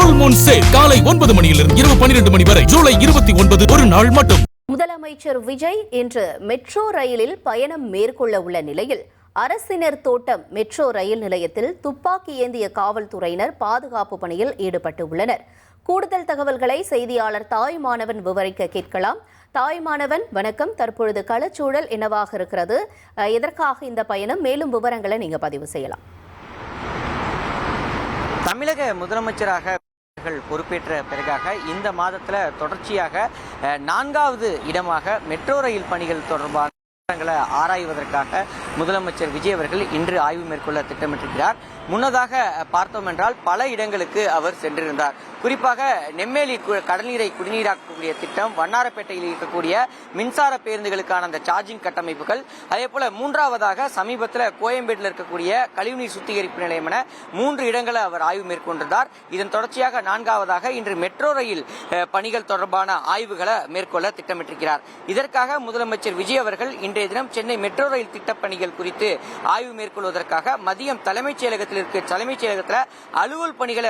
Full Moon sale காலை 9 மணியிலிருந்து இரவு 12 மணி வரை ஜூலை 29 ஒரு நாள் மட்டும். முதலமைச்சர் விஜய் இன்று மெட்ரோ ரயிலில் பயணம் மேற்கொள்ள உள்ள நிலையில் அரசினர் தோட்டம் மெட்ரோ ரயில் நிலையத்தில் துப்பாக்கி ஏந்திய காவல்துறையினர் பாதுகாப்பு பணியில் ஈடுபட்டு உள்ளனர். கூடுதல் தகவல்களை செய்தியாளர் தாய்மானவன் விவரிக்க கேட்கலாம். தாய்மானவன், வணக்கம். தற்பொழுது களச்சூழல் என்னவாக இருக்கிறது? எதற்காக இந்த பயணம்? மேலும் விவரங்களை நீங்க பதிவு செய்யலாம். தமிழக முதலமைச்சராக பொறுப்பேற்ற பிறகாக இந்த மாதத்துல தொடர்ச்சியாக 4வது இடமாக மெட்ரோ ரயில் பணிகள் தொடர்பான ஆராய்வதற்காக முதலமைச்சர் விஜய் அவர்கள் இன்று ஆய்வு மேற்கொள்ள திட்டமிட்டிருக்கிறார். முன்னதாக பார்த்தோம் என்றால் பல இடங்களுக்கு அவர் சென்றிருந்தார். குறிப்பாக நெம்மேலி கடல்நீரை குடிநீராக்கக்கூடிய திட்டம், வண்ணாரப்பேட்டையில் இருக்கக்கூடிய மின்சார பேருந்துகளுக்கான அந்த சார்ஜிங் கட்டமைப்புகள், அதே போல 3வதாக சமீபத்தில் கோயம்பேட்டில் இருக்கக்கூடிய கழிவுநீர் சுத்திகரிப்பு நிலையம் என 3 இடங்களை அவர் ஆய்வு மேற்கொண்டிருந்தார். இதன் தொடர்ச்சியாக 4வதாக இன்று மெட்ரோ ரயில் பணிகள் தொடர்பான ஆய்வுகளை மேற்கொள்ள திட்டமிட்டிருக்கிறார். இதற்காக முதலமைச்சர் விஜய் அவர்கள் இன்றைய தினம் சென்னை மெட்ரோ ரயில் திட்டப்பணிகள் குறித்து ஆய்வு மேற்கொள்வதற்காக மதியம் தலைமைச் செயலகத்தில் அலுவல் பணிகளை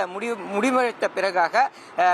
முடிவடைத்த பிறகாக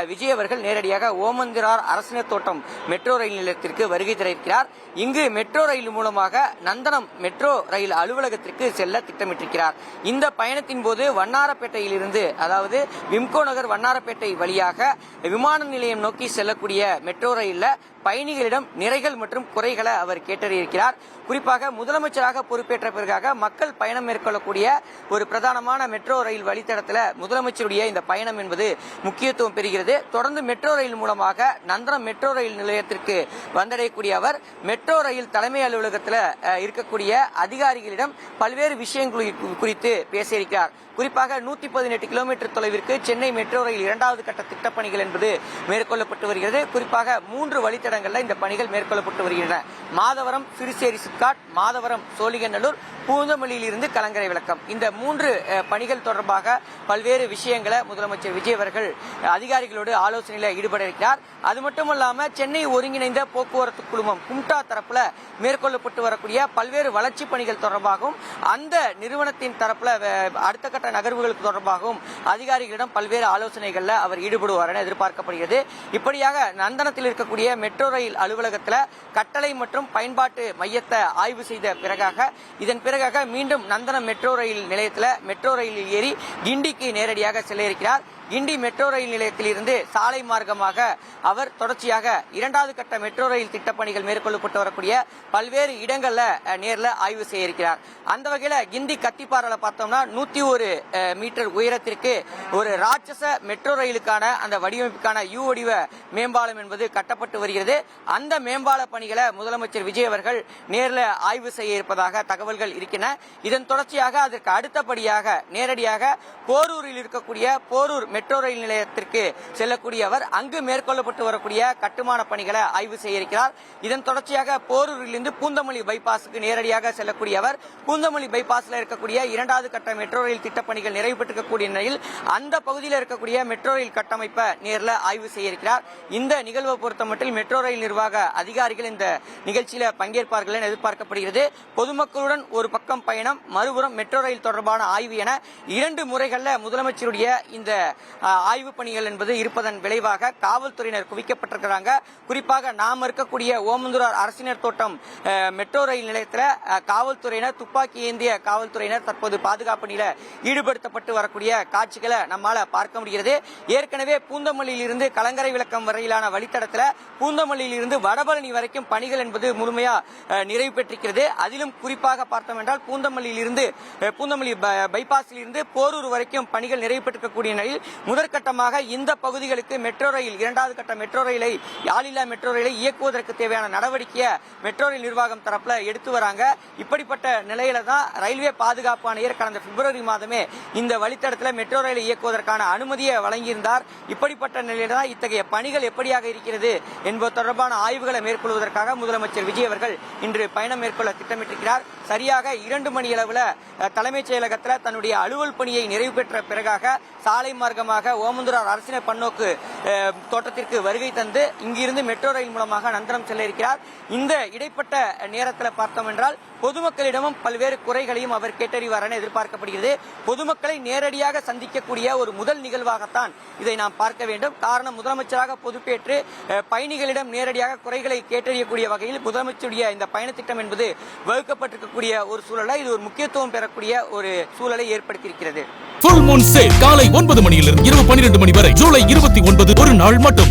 விஜய் அவர்கள் நேரடியாக ஓமந்தூரார் அரசினர் தோட்டம் மெட்ரோ ரயில் நிலையத்திற்கு வருகை தர இருக்கிறார். இங்கு மெட்ரோ ரயில் மூலமாக நந்தனம் மெட்ரோ ரயில் அலுவலகத்திற்கு செல்ல திட்டமிட்டிருக்கிறார். இந்த பயணத்தின் போது வண்ணாரப்பேட்டையில் இருந்து, அதாவது விம்கோ நகர் வண்ணாரப்பேட்டை வழியாக விமான நிலையம் நோக்கி செல்லக்கூடிய மெட்ரோ ரயில்ல பயணிகளிடம் நிறைகள் மற்றும் குறைகளை அவர் கேட்டறியிருக்கிறார். குறிப்பாக முதலமைச்சராக பொறுப்பேற்ற பிறகாக மக்கள் பயணம் மேற்கொள்ளக்கூடிய ஒரு பிரதானமான மெட்ரோ ரயில் வழித்தடத்தில் முதலமைச்சருடைய இந்த பயணம் என்பது முக்கியத்துவம் பெறுகிறது. தொடர்ந்து மெட்ரோ ரயில் மூலமாக நந்தனம் மெட்ரோ ரயில் நிலையத்திற்கு வந்தடையக்கூடிய அவர் மெட்ரோ ரயில் தலைமை அலுவலகத்தில் இருக்கக்கூடிய அதிகாரிகளிடம் பல்வேறு விஷயங்கள் குறித்து பேசியிருக்கிறார். குறிப்பாக 118 கிலோமீட்டர் தொலைவிற்கு சென்னை மெட்ரோ ரயில் 2வது கட்ட திட்டப்பணிகள் என்பது மேற்கொள்ளப்பட்டு வருகிறது. குறிப்பாக 3 வழித்தடங்களில் இந்த பணிகள் மேற்கொள்ளப்பட்டு வருகின்றன. மாதவரம் சிறுசேரி சிப்காட், மாதவரம் சோழிங்கநல்லூர், பூந்தமல்லியில் இருந்து கலங்கரை விளக்கம், இந்த 3 பணிகள் தொடர்பாக பல்வேறு விஷயங்களை முதலமைச்சர் விஜய் அவர்கள் அதிகாரிகளோடு ஆலோசனையில் ஈடுபட இருக்கிறார். அது மட்டுமல்லாம சென்னை ஒருங்கிணைந்த போக்குவரத்து குழுமம் கும்டா தரப்புல மேற்கொள்ளப்பட்டு வரக்கூடிய பல்வேறு வளர்ச்சி பணிகள் தொடர்பாகவும் அந்த நிறுவனத்தின் தரப்புல அடுத்த கட்ட நகர்வுகளுக்கு தொடர்பாகவும் அதிகாரிகளிடம் பல்வேறு ஆலோசனைகள்ல அவர் ஈடுபடுவார் என எதிர்பார்க்கப்படுகிறது. இப்படியாக நந்தனத்தில் இருக்கக்கூடிய மெட்ரோ ரயில் அலுவலகத்தில் கட்டளை மற்றும் பயன்பாட்டு மையத்தை ஆய்வு செய்த பிறகாக இதன் பிறகாக மீண்டும் நந்தனம் மெட்ரோ ரயில் நிலையத்தில் மெட்ரோ ரயிலில் ஏறி கிண்டிக்கு நேரடியாக செல்ல இருக்கிறார். கிண்டி மெட்ரோ ரயில் நிலையத்தில் இருந்து சாலை மார்க்கமாக அவர் தொடர்ச்சியாக 2வது கட்ட மெட்ரோ ரயில் திட்டப்பணிகள் மேற்கொள்ளப்பட்டு வரக்கூடிய பல்வேறு இடங்கள்ல நேரில் ஆய்வு செய்ய இருக்கிறார். அந்த வகையில கிண்டி கத்திப்பாறையில பார்த்தோம்னா 101 மீட்டர் உயரத்திற்கு ஒரு ராட்சச மெட்ரோ ரயிலுக்கான அந்த வடிவமைப்புக்கான யூ வடிவ மேம்பாலம் என்பது கட்டப்பட்டு வருகிறது. அந்த மேம்பால பணிகளை முதலமைச்சர் விஜய் அவர்கள் நேரில் ஆய்வு செய்ய இருப்பதாக தகவல்கள் இருக்கின்றன. இதன் தொடர்ச்சியாக அதற்கு அடுத்தபடியாக நேரடியாக போரூரில் இருக்கக்கூடிய போரூர் மெட்ரோ ரயில் நிலையத்திற்கு செல்லக்கூடிய அவர் அங்கு மேற்கொள்ளப்பட்டு வரக்கூடிய கட்டுமான பணிகளை ஆய்வு செய்ய இருக்கிறார். இதன் தொடர்ச்சியாக போரூரிலிருந்து பூந்தமல்லி பைபாஸுக்கு நேரடியாக செல்லக்கூடிய அவர் பூந்தமல்லி பைபாஸில் இருக்கக்கூடிய 2வது கட்ட மெட்ரோ ரயில் திட்டப்பணிகள் நிறைவு பெற்றிருக்கக்கூடிய நிலையில் அந்த பகுதியில் இருக்கக்கூடிய மெட்ரோ ரயில் கட்டமைப்பை நேரில் ஆய்வு செய்ய இருக்கிறார். இந்த நிகழ்வை பொறுத்தமட்டில் மெட்ரோ ரயில் நிர்வாக அதிகாரிகள் இந்த நிகழ்ச்சியில் பங்கேற்பார்கள் என எதிர்பார்க்கப்படுகிறது. பொதுமக்களுடன் ஒரு பக்கம் பயணம், மறுபுறம் மெட்ரோ ரயில் தொடர்பான ஆய்வு என 2 முறைகளில் முதலமைச்சருடைய இந்த ஆய்வு பணிகள் என்பது இருப்பதன் விளைவாக காவல்துறையினர் குவிக்கப்பட்டிருக்கிறாங்க. குறிப்பாக நாம் இருக்கக்கூடிய ஓமந்தூரார் அரசினர் தோட்டம் மெட்ரோ ரயில் நிலையத்தில் காவல்துறையினர், துப்பாக்கி ஏந்திய காவல்துறையினர் தற்போது பாதுகாப்பு பணியில ஈடுபடுத்தப்பட்டு வரக்கூடிய காட்சிகளை நம்மால பார்க்க முடிகிறது. ஏற்கனவே பூந்தமல்லியில் இருந்து கலங்கரை விளக்கம் வரையிலான வழித்தடத்தில் பூந்தமல்லியில் இருந்து வடபழனி வரைக்கும் பணிகள் என்பது முழுமையா நிறைவு பெற்றிருக்கிறது. அதிலும் குறிப்பாக பார்த்தோம் என்றால் பூந்தமல்லி பைபாஸில் இருந்து போரூர் வரைக்கும் பணிகள் நிறைவு பெற்றிருக்கக்கூடிய நிலையில் முதற்கட்டமாக இந்த பகுதிகளுக்கு மெட்ரோ ரயில் 2வது கட்ட மெட்ரோ ரயிலை, ஆளில்லா மெட்ரோ ரயிலை இயக்குவதற்கு தேவையான நடவடிக்கையை மெட்ரோ ரயில் நிர்வாகம் தரப்புல எடுத்து வராங்க. இப்படிப்பட்ட நிலையில தான் ரயில்வே பாதுகாப்பு ஆணையர் கடந்த பிப்ரவரி மாதமே இந்த வழித்தடத்தில் மெட்ரோ ரயிலை இயக்குவதற்கான அனுமதியை வழங்கியிருந்தார். இப்படிப்பட்ட நிலையில தான் இத்தகைய பணிகள் எப்படியாக இருக்கிறது என்பது தொடர்பான ஆய்வுகளை மேற்கொள்வதற்காக முதலமைச்சர் விஜய் அவர்கள் இன்று பயணம் மேற்கொள்ள திட்டமிட்டிருக்கிறார். சரியாக 2 மணி அளவில் தலைமைச் செயலகத்தில் தன்னுடைய அலுவல் பணியை நிறைவு பெற்ற பிறகாக சாலை மார்க்கமாக பயணமாக ஓமந்தூரார் அரசினர் பன்னோக்கு தோட்டத்திற்கு வருகை தந்து இங்கிருந்து மெட்ரோ ரயில் மூலமாக நந்தனம் செல்ல இருக்கிறார். இந்த இடைப்பட்ட நேரத்தில் பார்த்தோம் என்றால் பொதுமக்களிடமும் பல்வேறு குறைகளையும் அவர் கேட்டறிவார் என எதிர்பார்க்கப்படுகிறது. பொதுமக்களை நேரடியாக சந்திக்கக்கூடிய ஒரு முதல் நிகழ்வாகத்தான் இதை நாம் பார்க்க வேண்டும். காரணம், முதலமைச்சராக பொறுப்பேற்று பயணிகளிடம் நேரடியாக குறைகளை கேட்டறியக்கூடிய வகையில் முதலமைச்சருடைய இந்த பயண திட்டம் என்பது வகுக்கப்பட்டிருக்கக்கூடிய ஒரு சூழலை இது ஒரு முக்கியத்துவம் பெறக்கூடிய ஒரு சூழலை ஏற்படுத்தியிருக்கிறது. ஃபுல் மூன் சேல் காலை 9 மணியிலிருந்து இரவு 12 மணி வரை ஜூலை 29 ஒரு நாள் மட்டும்.